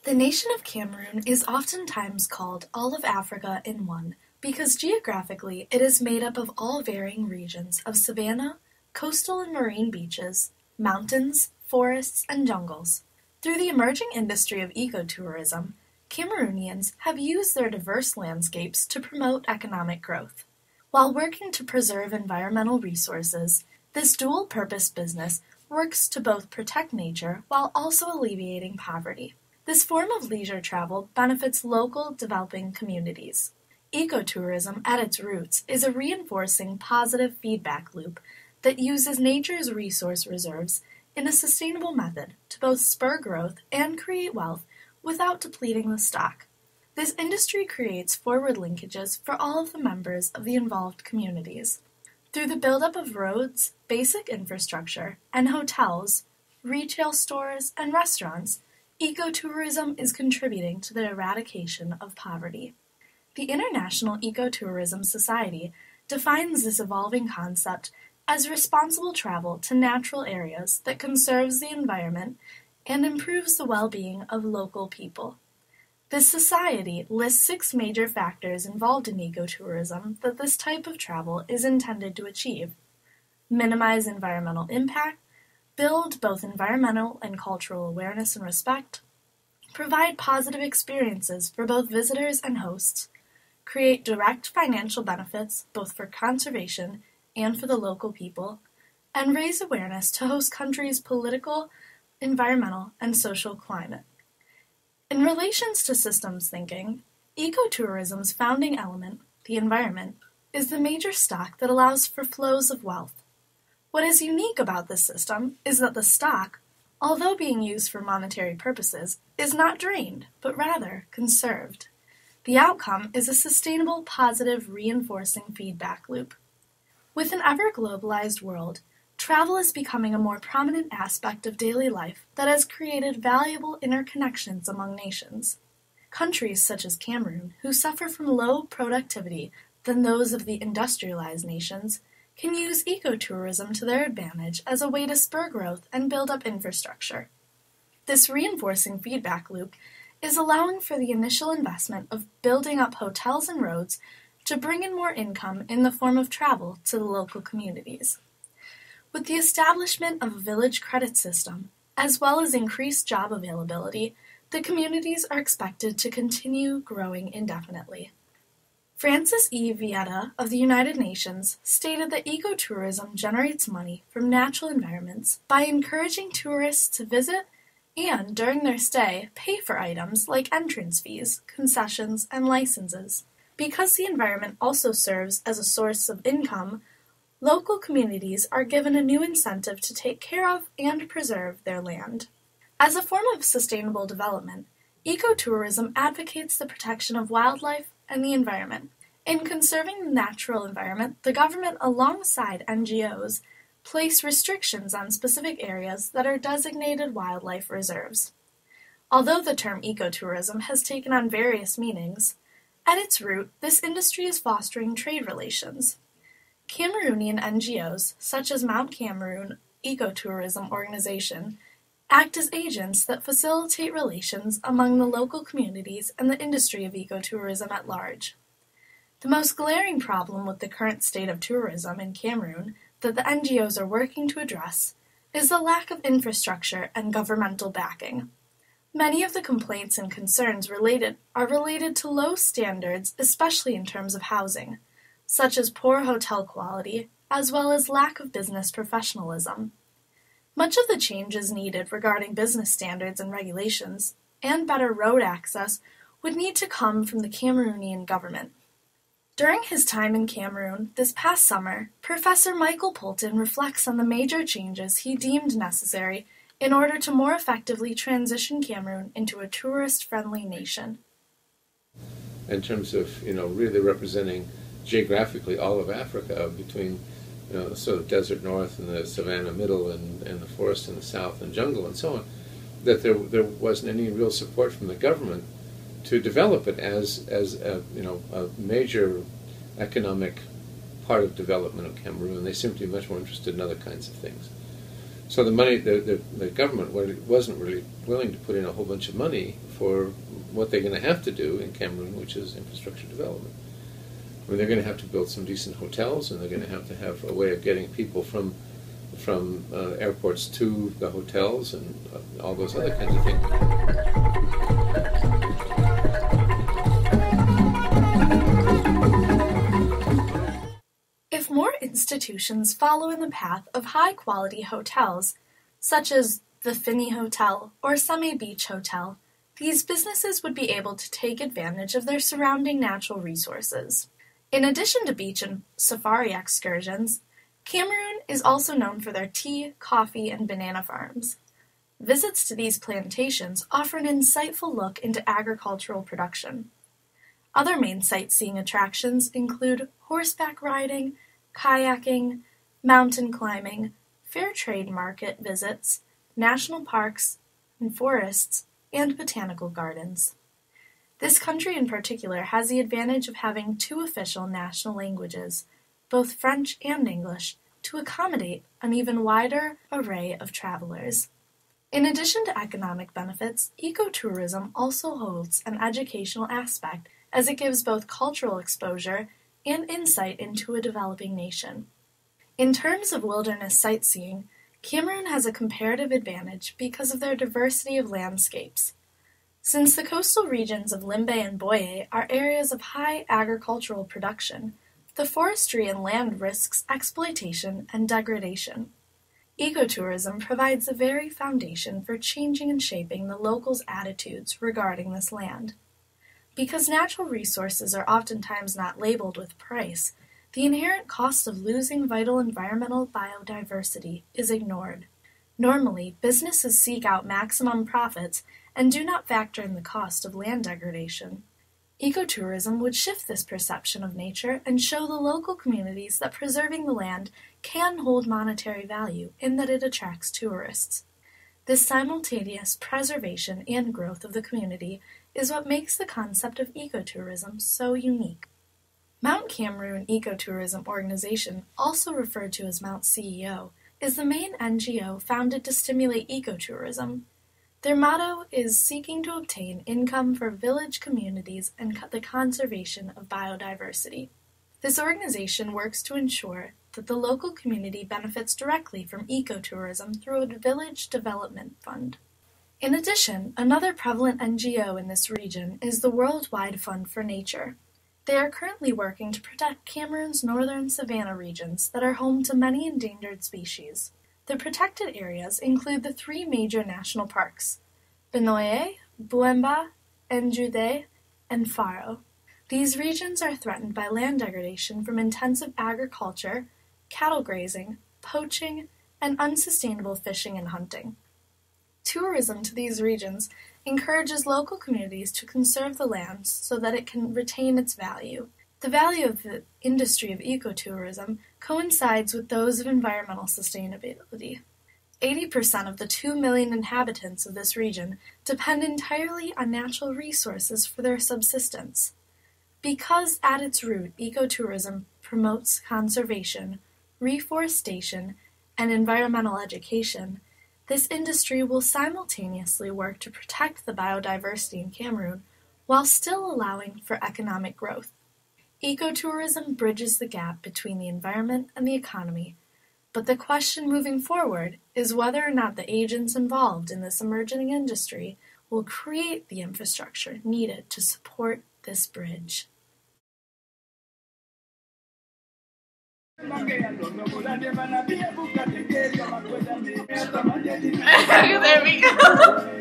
The nation of Cameroon is oftentimes called all of Africa in one because geographically it is made up of all varying regions of savanna, coastal and marine beaches, mountains, forests, and jungles. Through the emerging industry of ecotourism, Cameroonians have used their diverse landscapes to promote economic growth. While working to preserve environmental resources, this dual-purpose business works to both protect nature while also alleviating poverty. This form of leisure travel benefits local developing communities. Ecotourism, at its roots, is a reinforcing positive feedback loop that uses nature's resource reserves in a sustainable method to both spur growth and create wealth without depleting the stock. This industry creates forward linkages for all of the members of the involved communities. Through the buildup of roads, basic infrastructure, and hotels, retail stores, and restaurants, ecotourism is contributing to the eradication of poverty. The International Ecotourism Society defines this evolving concept as responsible travel to natural areas that conserves the environment and improves the well-being of local people. This society lists 6 major factors involved in ecotourism that this type of travel is intended to achieve: minimize environmental impact, build both environmental and cultural awareness and respect, provide positive experiences for both visitors and hosts, create direct financial benefits both for conservation and for the local people, and raise awareness to host countries' political, environmental, and social climate. In relations to systems thinking, ecotourism's founding element, the environment, is the major stock that allows for flows of wealth. What is unique about this system is that the stock, although being used for monetary purposes, is not drained, but rather conserved. The outcome is a sustainable, positive, reinforcing feedback loop. With an ever-globalized world, travel is becoming a more prominent aspect of daily life that has created valuable interconnections among nations. Countries such as Cameroon, who suffer from low productivity than those of the industrialized nations, can use ecotourism to their advantage as a way to spur growth and build up infrastructure. This reinforcing feedback loop is allowing for the initial investment of building up hotels and roads to bring in more income in the form of travel to the local communities. With the establishment of a village credit system, as well as increased job availability, the communities are expected to continue growing indefinitely. Francis E. Vieta of the United Nations stated that ecotourism generates money from natural environments by encouraging tourists to visit and, during their stay, pay for items like entrance fees, concessions, and licenses. Because the environment also serves as a source of income, local communities are given a new incentive to take care of and preserve their land. As a form of sustainable development, ecotourism advocates the protection of wildlife and the environment. In conserving the natural environment, the government, alongside NGOs, place restrictions on specific areas that are designated wildlife reserves. Although the term ecotourism has taken on various meanings, at its root, this industry is fostering trade relations. Cameroonian NGOs, such as Mount Cameroon Ecotourism Organization, act as agents that facilitate relations among the local communities and the industry of ecotourism at large. The most glaring problem with the current state of tourism in Cameroon that the NGOs are working to address is the lack of infrastructure and governmental backing. Many of the complaints and concerns are related to low standards, especially in terms of housing, such as poor hotel quality, as well as lack of business professionalism. Much of the changes needed regarding business standards and regulations, and better road access, would need to come from the Cameroonian government. During his time in Cameroon this past summer, Professor Michael Poulton reflects on the major changes he deemed necessary in order to more effectively transition Cameroon into a tourist-friendly nation. In terms of, really representing geographically all of Africa between, the sort of desert north and the savanna middle and the forest in the south and jungle and so on, that there wasn't any real support from the government to develop it as a major economic part of development of Cameroon. They seem to be much more interested in other kinds of things. So the money, the government wasn't really willing to put in a whole bunch of money for what they're going to have to do in Cameroon, which is infrastructure development. I mean, they're going to have to build some decent hotels, and they're going to have a way of getting people from airports to the hotels and all those other kinds of things. If more institutions follow in the path of high-quality hotels, such as the Finney Hotel or Seme Beach Hotel, these businesses would be able to take advantage of their surrounding natural resources. In addition to beach and safari excursions, Cameroon is also known for their tea, coffee, and banana farms. Visits to these plantations offer an insightful look into agricultural production. Other main sightseeing attractions include horseback riding, kayaking, mountain climbing, fair trade market visits, national parks and forests, and botanical gardens. This country in particular has the advantage of having 2 official national languages, both French and English, to accommodate an even wider array of travelers. In addition to economic benefits, ecotourism also holds an educational aspect, as it gives both cultural exposure and insight into a developing nation. In terms of wilderness sightseeing, Cameroon has a comparative advantage because of their diversity of landscapes. Since the coastal regions of Limbe and Boye are areas of high agricultural production, the forestry and land risks exploitation and degradation. Ecotourism provides the very foundation for changing and shaping the locals' attitudes regarding this land. Because natural resources are oftentimes not labeled with price, the inherent cost of losing vital environmental biodiversity is ignored. Normally, businesses seek out maximum profits and do not factor in the cost of land degradation. Ecotourism would shift this perception of nature and show the local communities that preserving the land can hold monetary value in that it attracts tourists. This simultaneous preservation and growth of the community is what makes the concept of ecotourism so unique. Mount Cameroon Ecotourism Organization, also referred to as Mount CEO, is the main NGO founded to stimulate ecotourism. Their motto is seeking to obtain income for village communities and the conservation of biodiversity. This organization works to ensure that the local community benefits directly from ecotourism through a village development fund. In addition, another prevalent NGO in this region is the Worldwide Fund for Nature. They are currently working to protect Cameroon's northern savanna regions that are home to many endangered species. The protected areas include the 3 major national parks, Benoye, Bouemba, Njude, and Faro. These regions are threatened by land degradation from intensive agriculture, cattle grazing, poaching, and unsustainable fishing and hunting. Tourism to these regions encourages local communities to conserve the lands so that it can retain its value. The value of the industry of ecotourism coincides with those of environmental sustainability. 80% of the 2 million inhabitants of this region depend entirely on natural resources for their subsistence. Because at its root, ecotourism promotes conservation, reforestation, and environmental education, this industry will simultaneously work to protect the biodiversity in Cameroon while still allowing for economic growth. Ecotourism bridges the gap between the environment and the economy, but the question moving forward is whether or not the agents involved in this emerging industry will create the infrastructure needed to support this bridge. There we go.